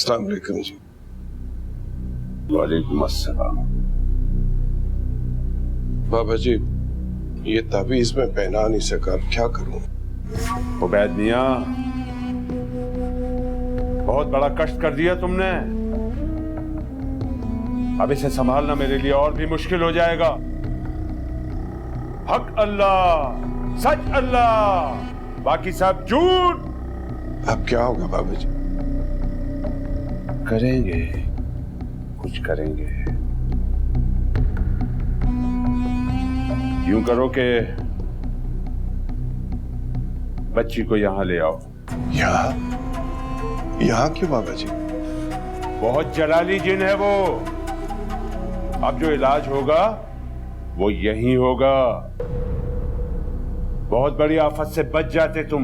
अस्सलाम वालेकुम जी। वालेकुम अस्सलाम। बाबा जी, ये ताबीज में पहना नहीं सका, अब क्या करूं? उबैद मियां, बहुत बड़ा कष्ट कर दिया तुमने। अब इसे संभालना मेरे लिए और भी मुश्किल हो जाएगा। हक अल्लाह, सच अल्लाह, बाकी सब झूठ। अब क्या होगा बाबा जी? करेंगे, कुछ करेंगे। यूं करो कि बच्ची को यहां ले आओ। यहाँ क्यों बाबा जी? बहुत जलाली जिन है वो। अब जो इलाज होगा वो यहीं होगा। बहुत बड़ी आफत से बच जाते तुम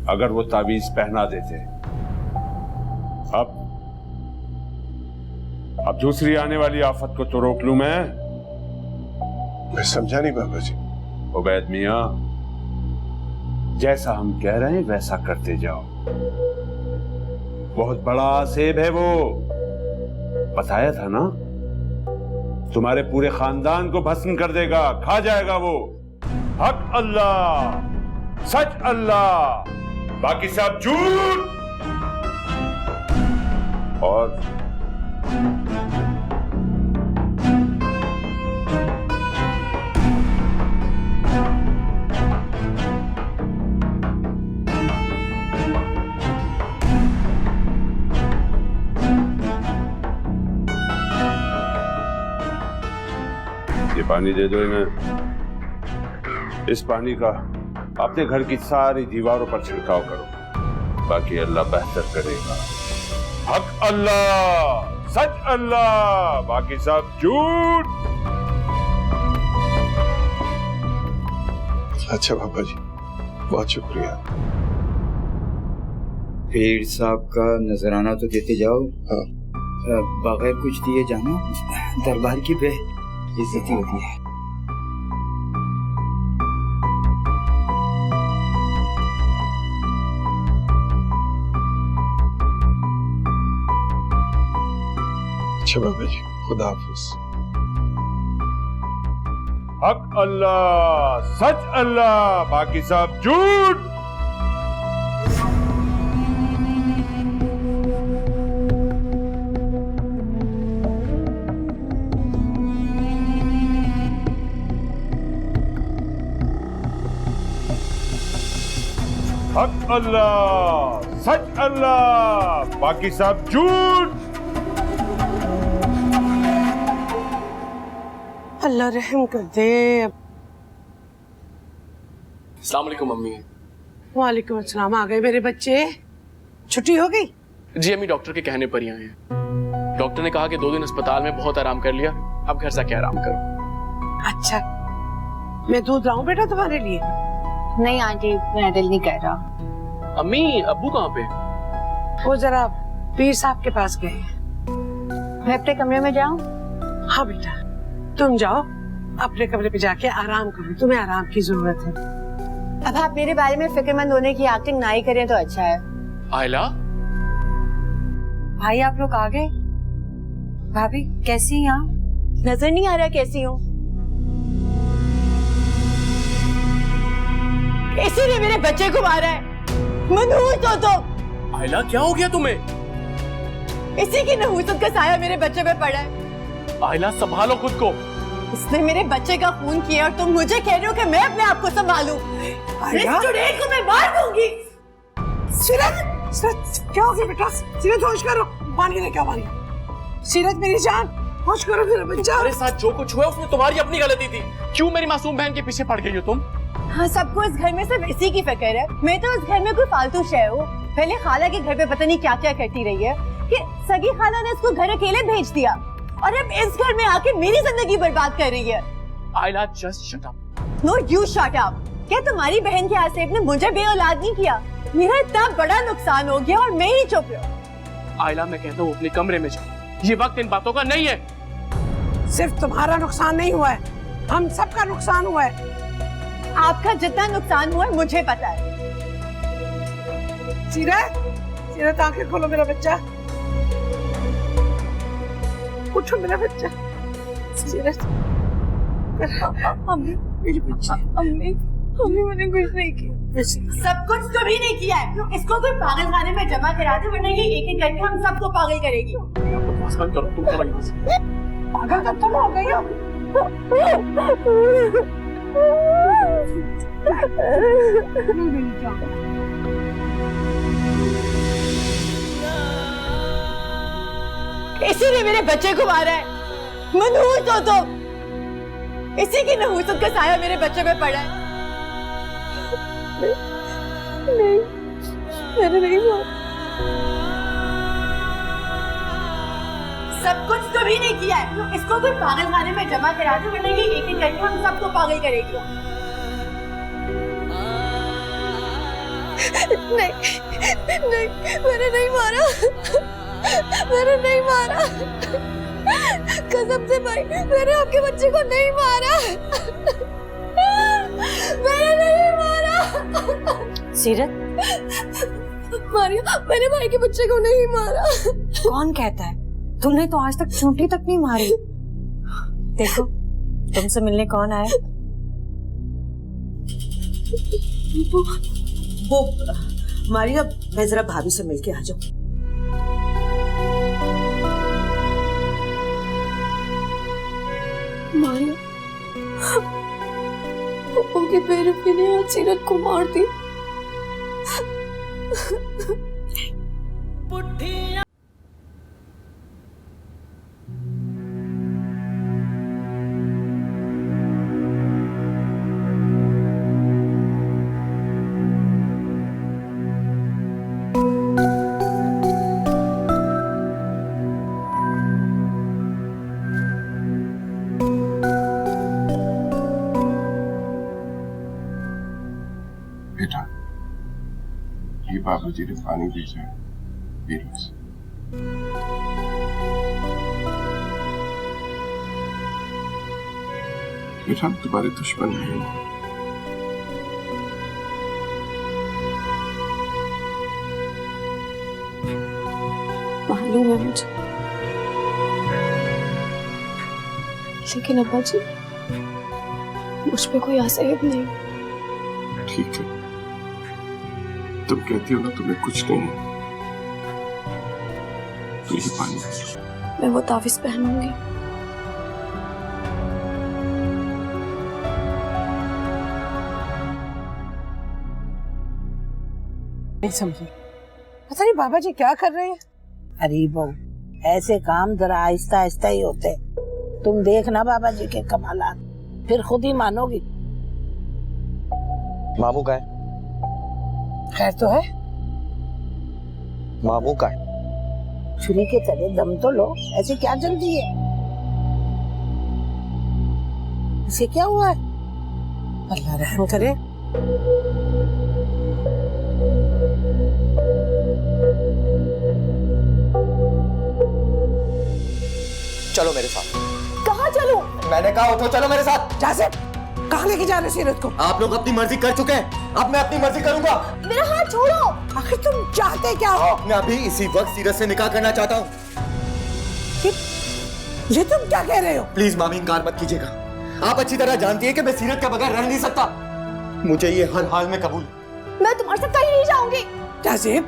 अगर वो ताबीज पहना देते। अब दूसरी आने वाली आफत को तो रोक लूं मैं समझा नहीं बाबा जी। उबैद मियां, जैसा हम कह रहे हैं वैसा करते जाओ। बहुत बड़ा सेब है वो, बताया था ना। तुम्हारे पूरे खानदान को भस्म कर देगा, खा जाएगा वो। हक अल्लाह, सच अल्लाह, बाकी सब झूठ। और ये पानी दे दो इन्हें। इस पानी का अपने घर की सारी दीवारों पर छिड़काव करो, बाकी अल्लाह बेहतर करेगा। हक अल्लाह, सच अल्लाह, बाकी सब झूठ। अच्छा बाबा जी, बहुत शुक्रिया। पीर साहब का नजराना तो देते जाओ। हाँ। बगैर कुछ दिए जाना दरबार की बेइज्जती होती है। अच्छा बाबा जी, खुदा हाफिज। हक अल्लाह, सच अल्लाह, बाकी सब झूठ। हक अल्लाह, सच अल्लाह, बाकी सब झूठ। अल्लाह रहम कर दे। अस्सलाम वालेकुम मम्मी। वालेकुम अस्सलाम। आ गए मेरे बच्चे? छुट्टी हो गई? जी अम्मी, डॉक्टर के कहने पर ही आए हैं। डॉक्टर ने कहा कि 2 दिन अस्पताल में बहुत आराम कर लिया, अब घर जाके आराम करो। अच्छा, मैं दूध लाऊं बेटा तुम्हारे लिए? नहीं आंटी, मेरा दिल नहीं कर रहा। अम्मी, अब्बू कहाँ पे? वो जरा पीर साहब के पास गए। मैं अपने कमरे में जाऊं? हाँ बेटा, तुम जाओ अपने कमरे पे जाके आराम करो, तुम्हें आराम की जरूरत है। अब आप मेरे बारे में फिक्रमंद होने की एक्टिंग ना ही करें तो अच्छा है। आयला, भाई आप लोग आ गए? भाभी कैसी हैं आप? नजर नहीं आ रहा कैसी हूँ? इसी ने मेरे बच्चे को मारा है। मनहूस हो तुम। आयला क्या हो गया तुम्हें? इसी की नहूसत का साया मेरे बच्चे पे पड़ा है। आयला संभालो खुद को। इसने मेरे बच्चे का खून किया और तुम मुझे कह रहे हो कि मैं अपने आप को संभालूं? इस चुड़ैल को मैं मार दूंगी। सीरत, क्या हो गया बेटा? सीरत होश करो, पानी लेके आओ, पानी। सीरत मेरी जान, होश करो मेरा बच्चा। तुम्हारे साथ जो कुछ हुआ उसमें तुम्हारी अपनी गलती थी। क्यों मेरी मासूम बहन के पीछे पड़ गई हो तुम? हाँ, सबको इस घर में सिर्फ इसी की फिक्र है। मैं तो इस घर में कोई फालतू शय हूँ। पहले खाला के घर पे पता नहीं क्या क्या करती रही है कि सगी खाला ने इसको घर अकेले भेज दिया और अब इस घर में आके मेरी जिंदगी बर्बाद कर रही है। आयला just shut up. No you shut up. क्या तुम्हारी बहन के आसिफ ने मुझे बेऔलाद नहीं किया? मेरा इतना बड़ा नुकसान हो गया और मैं ही चुप रहा। आयला मैं कहता हूँ अपने कमरे में जाओ, ये वक्त इन बातों का नहीं है। सिर्फ तुम्हारा नुकसान नहीं हुआ है, हम सबका नुकसान हुआ है। आपका जितना नुकसान हुआ है मुझे पता है। सीरत, सीरत आंखें खोलो मेरा बच्चा। उठो मेरा बच्चा। सीरत अम्मी मेरी बच्ची। अम्मी अम्मी मैंने कुछ नहीं किया। सब कुछ तो भी नहीं किया है। इसको कोई पागल खाने में जमा करा दे, वरना ये एक एक करके हम सबको पागल करेगी। पागल तो तुम हो गई हो। इसी ने मेरे बच्चे को मारा है। मनहूस हो तुम। इसी की नहूसत का साया मेरे बच्चे पे पड़ा है। नहीं, मैंने नहीं मारा। सब कुछ तो भी नहीं किया है। इसको कोई पागल खाने में जमा करा दे, वरना ये एक एक करके हम सबको पागल करेगी। नहीं, नहीं, मैंने नहीं मारा। मैंने नहीं मारा। कसम से भाई, मैंने आपके बच्चे को नहीं मारा। मैंने नहीं मारा। सीरत, मारिया, मैंने भाई के बच्चे को नहीं मारा। कौन कहता है? तुमने तो आज तक चूंटी तक नहीं मारी। देखो, तुमसे मिलने कौन आया? वो मारिया, मैं जरा भाभी से मिलके आ जाऊं। मारिया, पप्पू के बेरहमी ने आज सीरत को मार दी। बेटा, ये बाबूजी ने पानी भेजा है, पी लो इसे। बेटा, हम तुम्हारे दुश्मन नहीं हैं। मालूम है मुझे, लेकिन अब्बा जी, मुझ पे कोई आसेब नहीं। ठीक है, तुम कहती हो ना तुम्हें कुछ नहीं है, तो ये पानी पी लो। मैं वो तावीज़ पहनूंगी। नहीं समझी, पता नहीं बाबा जी क्या कर रहे हैं। अरे बहू, ऐसे काम जरा आहिस्ता आहिस्ता ही होते। तुम देखना बाबा जी के कमालात, फिर खुद ही मानोगी। मामू का है? खैर तो है। मामू का है? छुरी के तले दम तो लो, ऐसे क्या जल्दी है? इसे क्या हुआ है? अल्लाह रहम करे। चलो मेरे साथ। कहाँ चलूं? मैंने कहा उठो, चलो मेरे साथ। जासिम, कहाँ लेके जा रहे सीरत को? आप लोग अपनी मर्जी कर चुके हैं, अब मैं अपनी मर्जी करूंगा। मेरा हाथ छोड़ो। आखिर तुम चाहते क्या हो? मैं अभी इसी वक्त सीरत से निकाह करना चाहता हूँ। ये तुम क्या कह रहे हो? प्लीज मामी, इनकार मत कीजिएगा। आप अच्छी तरह जानती है कि मैं सीरत के बगैर रह नहीं सकता। मुझे ये हर हाल में कबूल। मैं तुम्हारे साथ कहीं नहीं जाऊंगी। जासिम,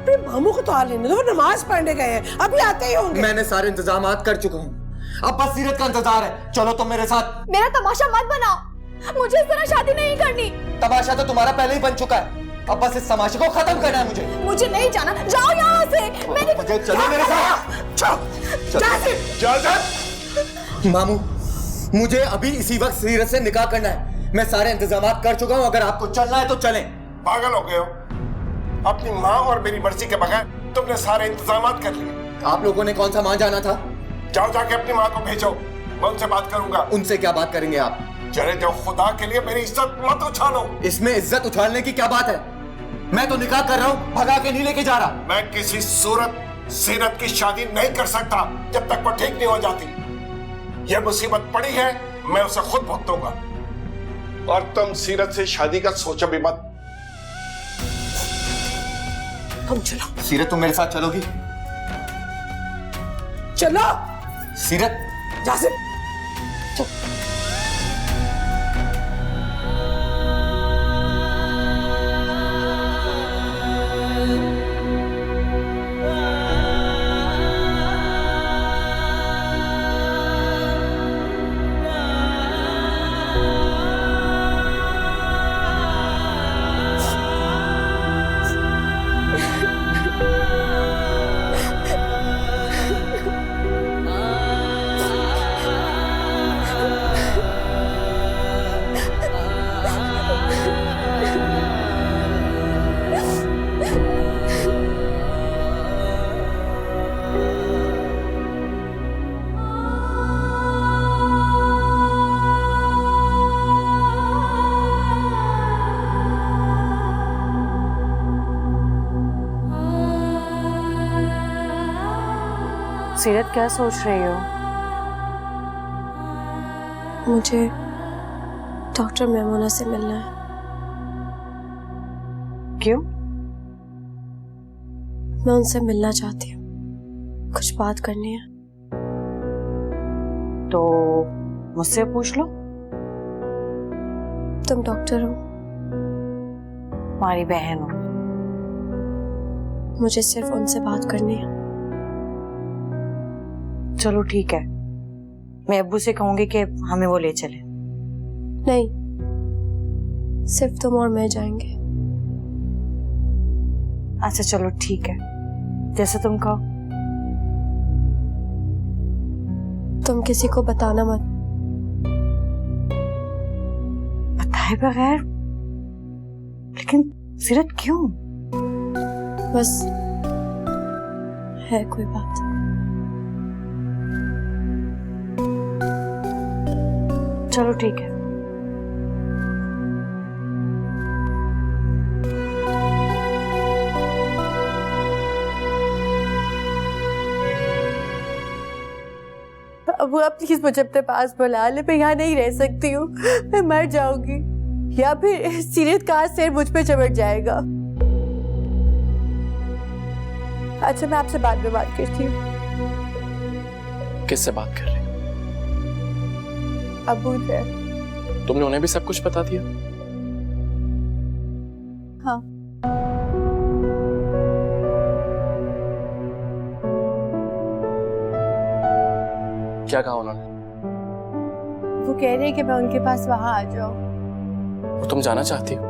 अपने मामू को तो आ लेने दो, वो नमाज पढ़ने गए हैं, अभी आते ही होंगे। मैंने सारे इंतजाम कर चुका हूँ, अब बस सीरत का इंतजार है। चलो तुम मेरे साथ। मेरा तमाशा मत बनाओ, मुझे इस तरह शादी नहीं करनी। तमाशा तो तुम्हारा पहले ही बन चुका है, अब बस इस तमाशे को खत्म करना है मुझे। मुझे नहीं जाना, जाओ यहाँ से। मुझे चलो मेरे साथ। मामू, मुझे अभी इसी वक्त सीरत से निकाह करना है। मैं सारे इंतजाम कर चुका हूँ, अगर आपको चलना है तो चलें। पागल हो गए हो? अपनी माँ और मेरी मर्जी के बगैर तुमने सारे इंतजाम कर लिए। आप लोगों ने कौन सा मां जाना था? जाओ, जाके अपनी माँ को भेजो, मैं उनसे बात करूंगा। उनसे क्या बात करेंगे आप? चले जाओ, खुदा के लिए मेरी इज्जत मत उछालो। इसमें इज्जत उछालने की क्या बात है? मैं तो निकाह कर रहा हूँ, भगा के नहीं लेके जा रहा। मैं किसी सूरत सीरत की शादी नहीं कर सकता जब तक वो ठीक नहीं हो जाती। यह मुसीबत पड़ी है, मैं उसे खुद भुगतूंगा। और तुम सीरत से शादी का सोचो भी मत। तुम चलो, सीरत तुम मेरे साथ चलोगी? चलो। सीरत, जासिम सीरत क्या सोच रही हो? मुझे डॉक्टर मेमोना से मिलना है। क्यों? मैं उनसे मिलना चाहती हूँ, कुछ बात करनी है। तो मुझसे पूछ लो। तुम डॉक्टर हो, तुम्हारी बहन हो। मुझे सिर्फ उनसे बात करनी है। चलो ठीक है, मैं अब्बू से कहूंगी कि हमें वो ले चले। नहीं, सिर्फ तुम और मैं जाएंगे। अच्छा चलो ठीक है, जैसे तुम कहो। तुम किसी को बताना मत। बताए बगैर? लेकिन सीरत क्यों? बस है कोई बात। चलो ठीक है। अब आप प्लीज मुझे अपने पास बुला ले, मैं यहाँ नहीं रह सकती हूँ, मैं मर जाऊंगी या फिर सीरत का सिर मुझ पे चमट जाएगा। अच्छा मैं आपसे बाद में बात करती हूँ। किससे बात कर रही हो? अब्बू से। तुमने उन्हें भी सब कुछ बता दिया? हाँ। क्या कहा उन्होंने? वो कह रहे हैं कि मैं उनके पास वहां आ जाऊं। वो तुम जाना चाहती हो?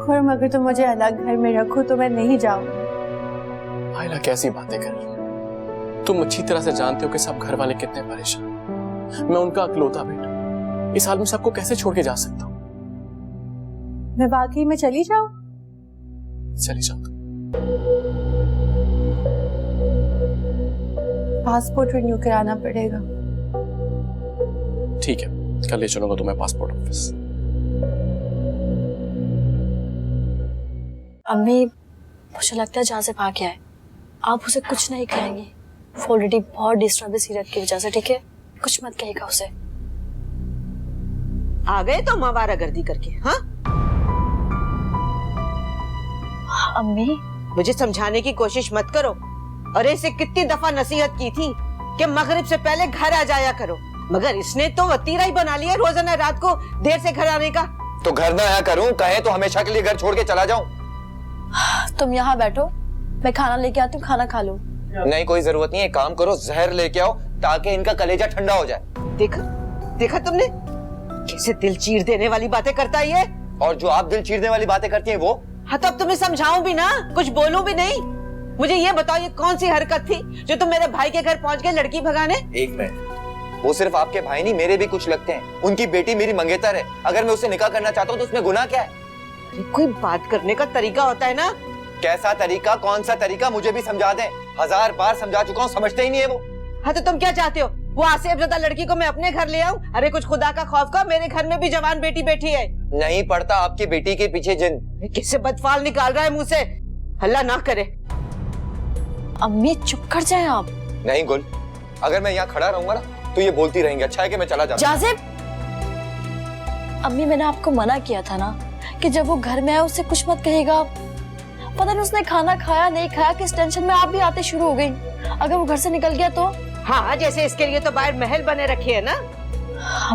खुरम अगर तुम मुझे अलग घर में रखो तो मैं नहीं जाऊंगी। आयला कैसी बातें कर रही हो? तुम अच्छी तरह से जानते हो कि सब घर वाले कितने परेशान। मैं उनका अकलौता बेटा, इस हाल में सबको कैसे छोड़ के जा सकता हूँ? मैं वाकई में चली जाऊं? चली जाओ तुम। पासपोर्ट रिन्यू कराना पड़ेगा। ठीक है, कल ले चलूंगा तुम्हें पासपोर्ट ऑफिस। अम्मी, मुझे लगता है जहाँ से भाग गया है। आप उसे कुछ नहीं कहेंगे, वो ऑलरेडी बहुत डिस्टर्ब है सीरत की वजह से, ठीक है? कुछ मत कहेगा उसे। आ गए तो आवारागर्दी करके, हाँ? अम्मी, मुझे समझाने की कोशिश मत करो। अरे इसे कितनी दफा नसीहत की थी कि मगरिब से पहले घर आ जाया करो, मगर इसने तो वतीरा ही बना लिया रोजाना रात को देर से घर आने का। तो घर ना आया करूं, कहे तो हमेशा के लिए घर छोड़ के चला जाऊं। तुम यहाँ बैठो, मैं खाना लेके आती हूँ, खाना खा लो। नहीं कोई जरूरत नहीं है, काम करो जहर लेके आओ ताकि इनका कलेजा ठंडा हो जाए। देखा देखा तुमने कैसे दिल चीर देने वाली बातें करता है ये। और जो आप दिल चीरने वाली बातें करती हैं वो? हाँ तो अब तुम्हें समझाऊं भी ना, कुछ बोलूं भी नहीं। मुझे ये बताओ ये कौन सी हरकत थी जो तुम मेरे भाई के घर पहुंच गए लड़की भगाने? एक मिनट, वो सिर्फ आपके भाई नहीं मेरे भी कुछ लगते हैं। उनकी बेटी मेरी मंगेतर है, अगर मैं उससे निकाह करना चाहता हूँ तो उसमें गुनाह क्या है? अरे कोई बात करने का तरीका होता है ना। कैसा तरीका, कौन सा तरीका, मुझे भी समझा दें। 1000 बार समझा चुका हूँ, समझते ही नहीं है वो। हाँ तो तुम क्या चाहते हो, वो आसिफजदा लड़की को मैं अपने घर ले आऊं? अरे कुछ खुदा का खौफ का, मेरे घर में भी जवान बेटी बैठी है। नहीं पड़ता आपकी बेटी के पीछे जिन। किससे बदफाल निकाल रहा है मुंह से, अल्लाह ना करे। अम्मी चुप कर जाए आप। नहीं गुल, अगर मैं यहाँ खड़ा रहूंगा ना तो ये बोलती रहेंगी। अच्छा है कि मैं चला जाता हूं। जाजिब, अम्मी मैंने आपको मना किया था ना कि जब वो घर में आए उससे कुछ मत कहेगा। पता नहीं उसने खाना खाया नहीं खाया, किस टेंशन में आप भी आते शुरू हो गई। अगर वो घर से निकल गया तो? हाँ, जैसे इसके लिए तो बाहर महल बने रखे है ना।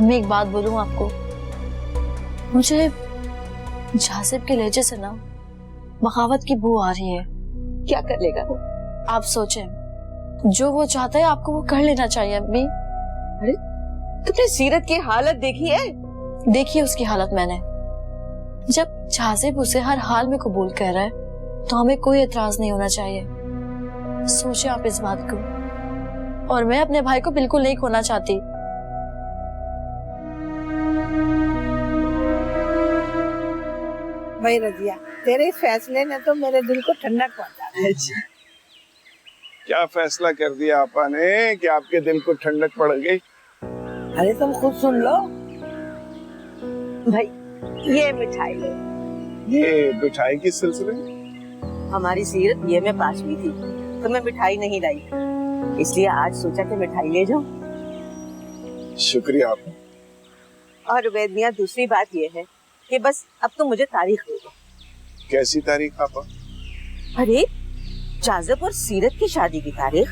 मैं एक बात बोलूं आपको, मुझे जासिब के लहजे से ना बगावत की बू आ रही है। क्या कर लेगा वो? आप सोचें, जो वो चाहता है आपको वो कर लेना चाहिए अम्मी। अरे तुमने सीरत की हालत देखी है? देखी है उसकी हालत मैंने। जब जासिब उसे हर हाल में कबूल कर रहा है तो हमें कोई एतराज नहीं होना चाहिए। सोचे आप इस बात को। और मैं अपने भाई को बिल्कुल नहीं खोना चाहती। भाई रजिया, तेरे इस फैसले ने तो मेरे दिल को ठंडक पहुंचा दी। क्या फैसला कर दिया आपा ने कि आपके दिल को ठंडक पड़ गई? अरे तुम खुद सुन लो। भाई ये मिठाई लो। ये मिठाई की सिलसिले? हमारी सीरत ये में पास में थी तो मैं मिठाई नहीं लाई, इसलिए आज सोचा कि मिठाई ले जाऊं। शुक्रिया आपका। और उबैद मियां, दूसरी बात ये है कि बस अब तो मुझे तारीख दे दो। कैसी तारीख आपा? अरे जाजिब और सीरत की शादी की तारीख।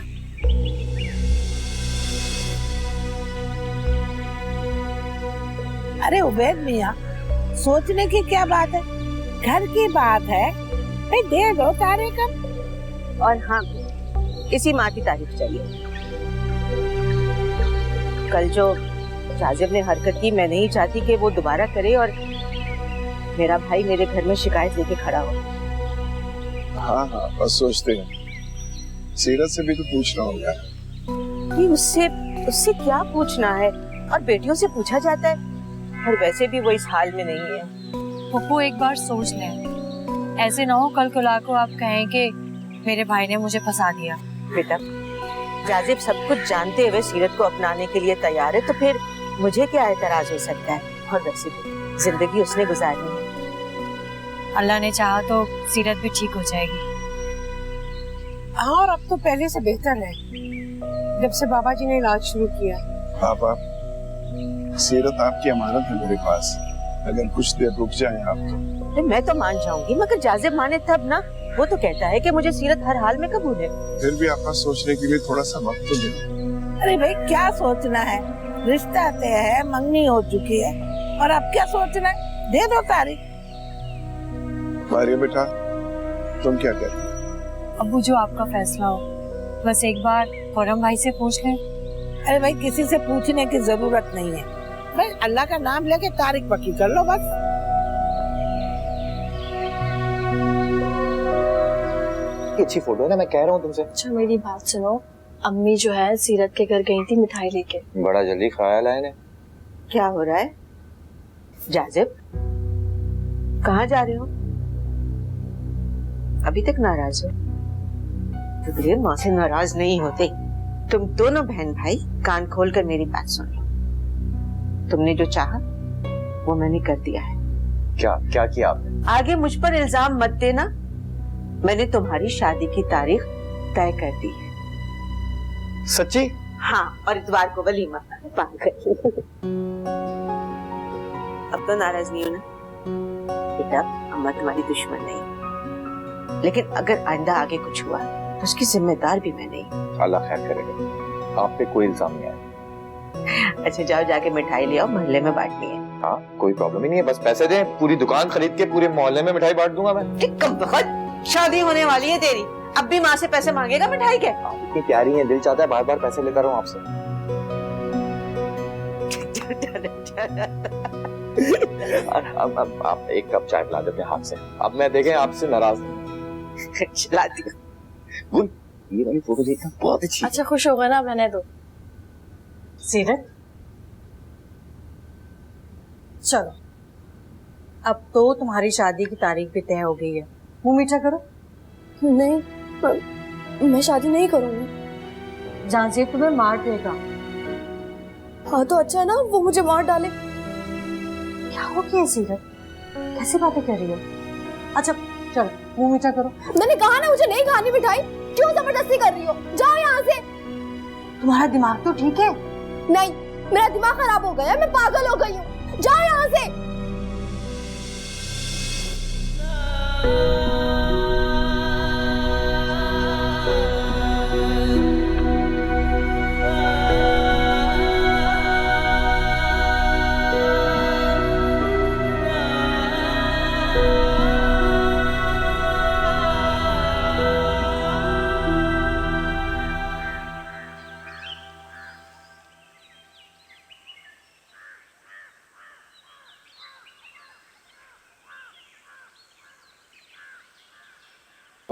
अरे उबैद मियां, सोचने की क्या बात है, घर की बात है, भाई दे दो तारीख। और हाँ, इसी माह की तारीख चाहिए। कल जो जाजिब ने हरकत की, मैं नहीं चाहती कि वो दोबारा करे और मेरा भाई मेरे घर में शिकायत लेके खड़ा हो। हाँ हाँ, बस सोचते हैं सीरत से भी तो पूछना होगा। नहीं, उससे क्या पूछना है, और बेटियों से पूछा जाता है, और वैसे भी वो इस हाल में नहीं है। पप्पू एक बार सोच लें, ऐसे ना हो कल को लाको आप कहें कि मेरे भाई ने मुझे फंसा दिया। बेटा, जाजिब सब कुछ जानते हुए सीरत को अपनाने के लिए तैयार है, तो फिर मुझे क्या एतराज हो सकता है। और वैसे भी जिंदगी उसने गुजारनी है। अल्लाह ने चाहा तो सीरत भी ठीक हो जाएगी। और अब तो पहले से बेहतर है, जब से बाबा जी ने इलाज शुरू किया। पापा, सीरत आपकी अमानत है मेरे पास, अगर कुछ देर रुक जाए आप तो। मैं तो मान जाऊंगी, मगर जाजिब माने तब ना। वो तो कहता है कि मुझे सीरत हर हाल में कबूल है। फिर भी आपका सोचने के लिए थोड़ा सा वक्त तो दे। अरे भाई क्या सोचना है, रिश्ता तय है, मंगनी हो चुकी है, और अब क्या सोचना है, दे दो तारीख। मारिया बेटा, तुम क्या कहते हो? अब्बू जो आपका फैसला हो, बस एक बार खुर्रम भाई से पूछ लें। अरे भाई किसी से पूछने की जरूरत नहीं है, भाई अल्लाह का नाम लेके तारीख पक्की कर लो बस। अच्छी फोटो है ना, मैं कह रहा हूँ तुमसे। अच्छा मेरी बात सुनो, अम्मी जो है सीरत के घर गई थी मिठाई लेके। बड़ा जल्दी ख्याल है इन्हें। क्या हो रहा है जाजिब? कहाँ जा रहे हो? अभी तक नाराज हो? तो माँ से नाराज नहीं होते। तुम दोनों बहन भाई कान खोलकर मेरी बात सुन लो। तुमने जो चाहा वो मैंने कर दिया है। क्या क्या किया आपने? आगे मुझ पर इल्जाम मत देना। मैंने तुम्हारी शादी की तारीख तय कर दी है। सच्ची? हाँ, और इतवार को वलीमा पाकर। अब तो नाराज नहीं हो ना बेटा? अम्मा तुम्हारी दुश्मन नहीं, लेकिन अगर आइंदा आगे कुछ हुआ तो उसकी जिम्मेदार भी मैं नहीं। अल्लाह खैर करेगा, आप पे कोई इल्जाम नहीं आया। अच्छा जाओ, जाके मिठाई ले आओ, मोहल्ले में बांटनी है। हाँ कोई प्रॉब्लम ही नहीं है, बस पैसे दें, पूरी दुकान खरीद के पूरे मोहल्ले में मिठाई बांट दूंगा मैं। कम वक्त शादी होने वाली है तेरी, अब भी माँ से पैसे मांगेगा मिठाई के? आप इतनी प्यारी हैं, दिल चाहता है बार बार पैसे लेता रहूं आपसे। अब आप एक कप चाय पिला देते हाथ से, अब मैं देखें आपसे नाराज नहीं। चला दिया। ये वाली फोटो देखना बहुत अच्छी। अच्छा खुश होगा ना, रहने दो। सीरत चलो, अब तो तुम्हारी शादी की तारीख भी तय हो गई है, मुंह मीठा करो। नहीं, मैं शादी नहीं करूंगी। जांजिब तुम्हें मार देगा। हाँ तो अच्छा ना, वो मुझे मार डाले। क्या हो गया सीरत, कैसी बातें कर रही हो? अच्छा चलो मुंह मीठा करो। मैंने कहा ना मुझे नहीं खानी मिठाई, क्यों जबरदस्ती कर रही हो? जाओ यहाँ से। तुम्हारा दिमाग तो ठीक है? नहीं, मेरा दिमाग खराब हो गया, मैं पागल हो गई हूँ। जाओ यहाँ से।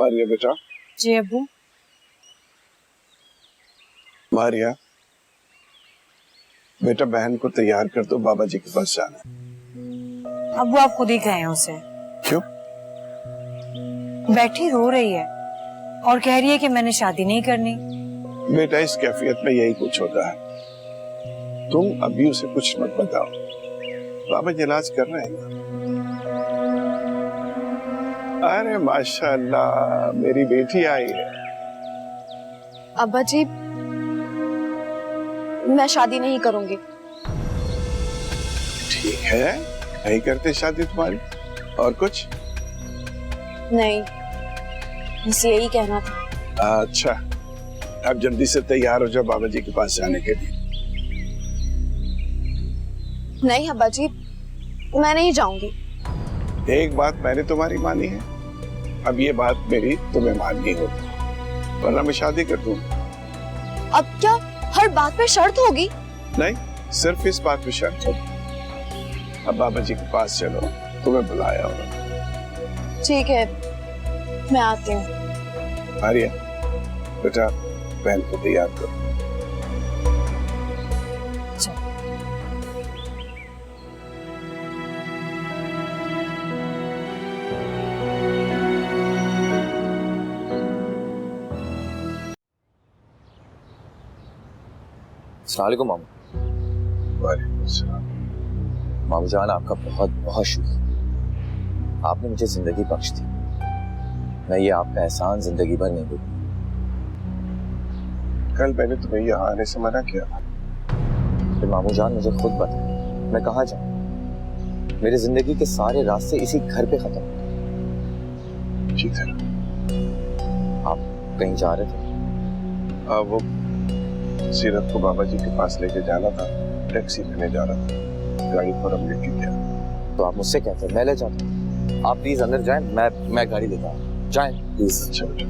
मारिया बेटा। जी अब्बू। मारिया बेटा, बहन को तैयार कर दो, बाबा जी के पास जाना है। अब्बू आप खुद ही कहें उसे। क्यों? बैठी रो रही है और कह रही है कि मैंने शादी नहीं करनी। बेटा इस कैफियत में यही कुछ होता है, तुम अभी उसे कुछ मत बताओ, बाबा जी इलाज कर रहे हैं। अरे माशाअल्लाह, मेरी बेटी आई है। अब्बा जी मैं शादी नहीं करूंगी। ठीक है, नहीं करते शादी तुम्हारी? और कुछ? नहीं, बस यही कहना था। अच्छा, अब जल्दी से तैयार हो जाओ बाबा जी के पास जाने के लिए। नहीं अब्बा जी, मैं नहीं जाऊंगी। एक बात मैंने तुम्हारी मानी है, अब ये बात मेरी तुम्हें माननी होगी, वरना मैं शादी कर दूंगा। अब क्या हर बात पे शर्त होगी? नहीं, सिर्फ इस बात पे शर्त होगी। अब बाबा जी के पास चलो, तुम्हें बुलाया होगा। ठीक है, मैं आती हूँ। आर्या बेटा, बहन को तैयार करो। अस्सलाम वालेकुम मामू। वालेकुम सलाम। मामू जान, आपका बहुत बहुत शुक्रिया, आपने मुझे जिंदगी बख्श दी। मैं ये आपका एहसान जिंदगी भर नहीं भूलूंगा। कल मैंने तुम्हें यहाँ आने से मना किया था। फिर मामू जान मुझे खुद बताएं, मैं कहाँ जाऊँ? मेरे जिंदगी के सारे रास्ते इसी घर पे खत्म। ठीक है, आप कहीं जा रहे थे? वो सीरत को बाबा जी के पास लेके जाना था, टैक्सी लेने जा रहा था, गाड़ी पर हम लेके गया। तो आप मुझसे कहते हैं, मैं ले जाता हूँ। आप प्लीज अंदर जाएं, मैं गाड़ी लेता हूँ, जाएं प्लीज। अच्छा बेटा,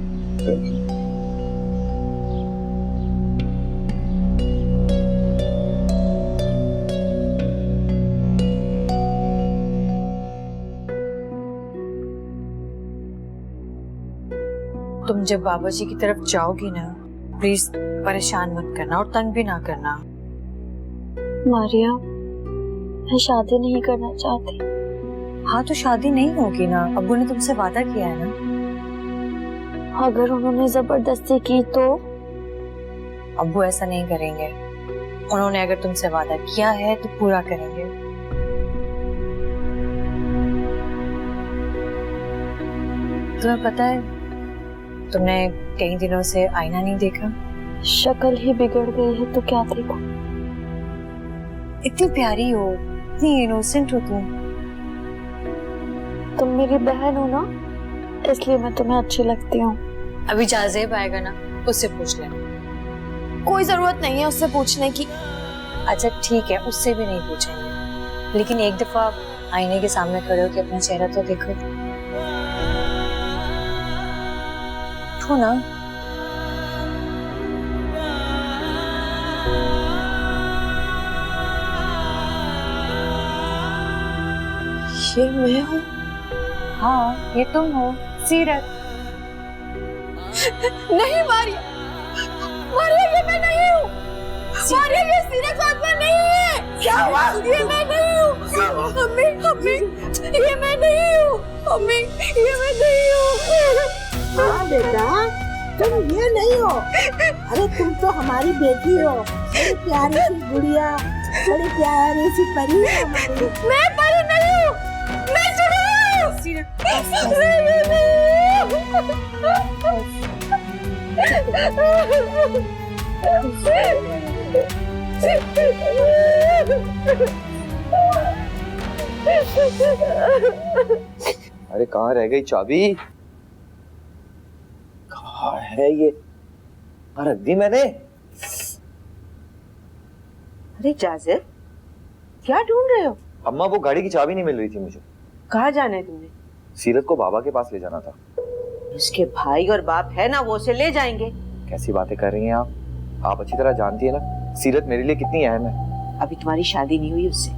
तुम जब बाबा जी की तरफ जाओगी ना, प्लीज परेशान मत करना और तंग भी ना करना। मारिया, मैं शादी नहीं करना चाहती। हाँ तो शादी नहीं होगी ना, अब्बू ने तुमसे वादा किया है ना। अगर उन्होंने जबरदस्ती की तो? अब्बू ऐसा नहीं करेंगे, उन्होंने अगर तुमसे वादा किया है तो पूरा करेंगे। तुम्हें पता है, तुमने कई दिनों से आईना नहीं देखा। शक्ल ही बिगड़ गई है तो क्या देखो? इतनी प्यारी हो, इतनी इनोसेंट हो तुम मेरी बहन हो ना, इसलिए मैं तुम्हें अच्छी लगती हूँ। अभी जाजेब आएगा ना, उससे पूछ लेना। कोई जरूरत नहीं है उससे पूछने की। अच्छा ठीक है, उससे भी नहीं पूछेंगे, लेकिन एक दफा आईने के सामने खड़े होकर अपना चेहरा तो देखो। उठो ना। ये मैं हूँ? हाँ ये तुम हो, सीरत। नहीं मारिया, मारिया ये मैं नहीं हूँ। मारिया ये सीरत फातिमा नहीं है। क्या हुआ? ये मैं नहीं हूँ। अम्मी अम्मी, ये मैं नहीं हूँ। अम्मी ये मैं नहीं हूँ। हाँ बेटा, तुम ये नहीं हो। अरे तुम तो हमारी बेटी हो, बड़ी प्यारी सी गुड़िया, बड़ी प्यारी सी परी है हमारी। मैं परी नहीं हूँ, मैं चुड़ैल हूँ। मैं अरे कहाँ रह गई चाबी? कहाँ है ये? रख दी मैंने। अरे जाजिर, क्या ढूंढ रहे हो? अम्मा वो गाड़ी की चाबी नहीं मिल रही थी मुझे। कहाँ जाना है तुमने? सीरत को बाबा के पास ले जाना था। उसके भाई और बाप है ना, वो उसे ले जाएंगे। कैसी बातें कर रही हैं आप? आप अच्छी तरह जानती है ना सीरत मेरे लिए कितनी अहम है। अभी तुम्हारी शादी नहीं हुई उससे।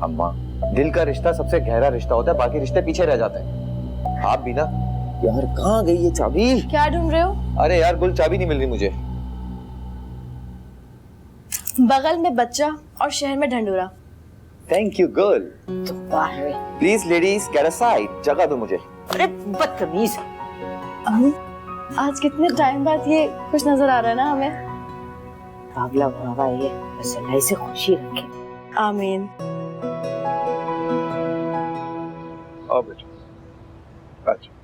अम्मा, दिल का रिश्ता सबसे गहरा रिश्ता होता है, बाकी रिश्ते पीछे रह जाते हैं। आप भी ना यार कहाँ गई ये चाबी? क्या ढूंढ रहे हो? अरे यार गुल, चाबी नहीं मिल रही मुझे। बगल में बच्चा और शहर में ढंडूरा। Thank you girl. Please ladies get aside, जगह दो मुझे। अरे बदतमीज। आज कितने टाइम बाद ये कुछ नजर आ रहा है ना हमें। पागला बाबा ये बस अल्लाह से खुशी रखे। आमीन। आओ बेटा, अच्छा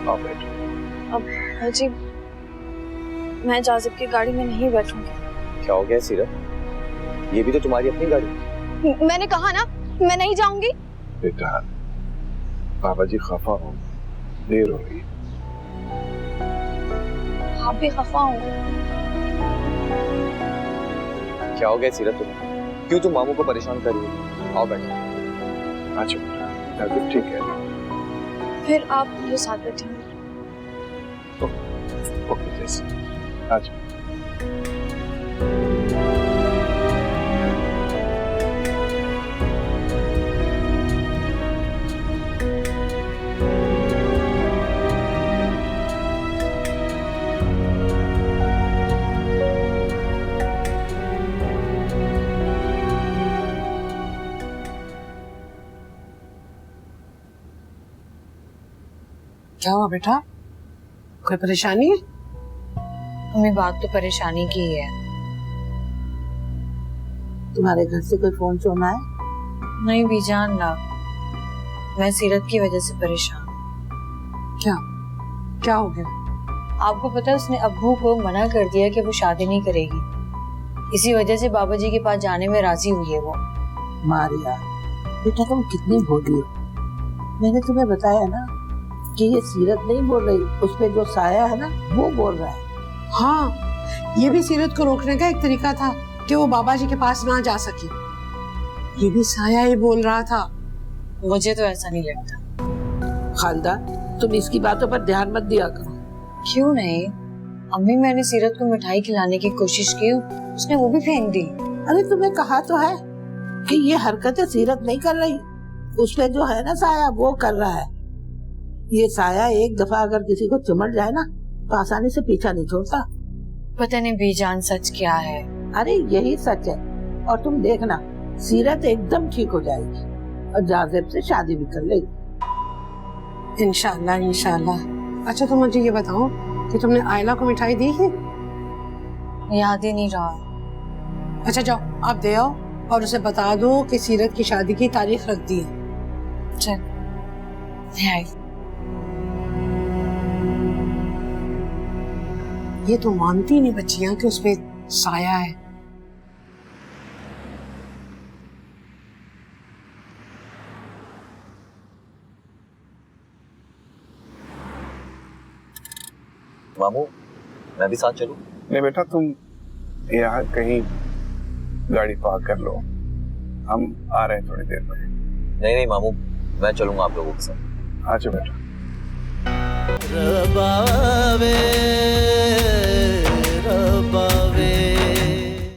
आओ बेटा। अब जी मैं जाजिब की गाड़ी में नहीं बैठूंगी। क्या हो गया सीरत? ये भी तो तुम्हारी अपनी गाड़ी। मैंने कहा ना मैं नहीं जाऊंगी। बेटा बाबा जी खफा हो, देर हो रही। आप भी खफा हो। क्या हो गया सीरत तुम्हें? क्यों तुम मामू को परेशान कर रही हो? आओ बैठो। अच्छा बेटा, ठीक है। फिर आप मेरे साथ बैठेंगे। ओके जैसे। अच्छा क्या हुआ बेटा, कोई परेशानी है? हमें बात तो परेशानी की ही है। तुम्हारे घर से कोई फोन सोना है? नहीं बीजान ना, मैं सीरत की वजह से परेशान। क्या क्या हो गया? आपको पता है उसने अब्बू को मना कर दिया कि वो शादी नहीं करेगी। इसी वजह से बाबा जी के पास जाने में राजी हुई है वो। मारिया बेटा तुम कितनी भोली हो। मैंने तुम्हें बताया ना कि ये सीरत नहीं बोल रही, उसपे जो साया है ना वो बोल रहा है। हाँ, ये भी सीरत को रोकने का एक तरीका था कि वो बाबा जी के पास ना जा सकी। ये भी साया ही बोल रहा था। मुझे तो ऐसा नहीं लगता। खालदा तुम इसकी बातों पर ध्यान मत दिया करो। क्यों नहीं अम्मी, मैंने सीरत को मिठाई खिलाने की कोशिश की, उसने वो भी फेंक दी। अरे तुम्हें कहा तो है कि ये हरकतें सीरत नहीं कर रही, उसपे जो है ना साया वो कर रहा है। ये साया एक दफा अगर किसी को चिमट जाए ना तो आसानी से पीछा नहीं छोड़ता। पता नहीं बेजान सच क्या है। अरे यही सच है, और तुम देखना सीरत एकदम ठीक हो जाएगी और जाजिब से शादी भी कर लेगी। इंशाल्लाह इंशाल्लाह। अच्छा तुम मुझे ये बताओ कि तुमने आयला को मिठाई दी है? याद ही नहीं रहा। अच्छा जाओ आप दे आओ और उसे बता दो कि सीरत की शादी की तारीख रख दी है। चल ये तो मानती नहीं बच्चियां कि उसपे साया है। मामू मैं भी साथ चलूं? नहीं बेटा, तुम यहाँ कहीं गाड़ी पार्क कर लो, हम आ रहे हैं थोड़ी देर में। नहीं नहीं मामू, मैं चलूंगा आप लोगों के साथ। अच्छा बेटा।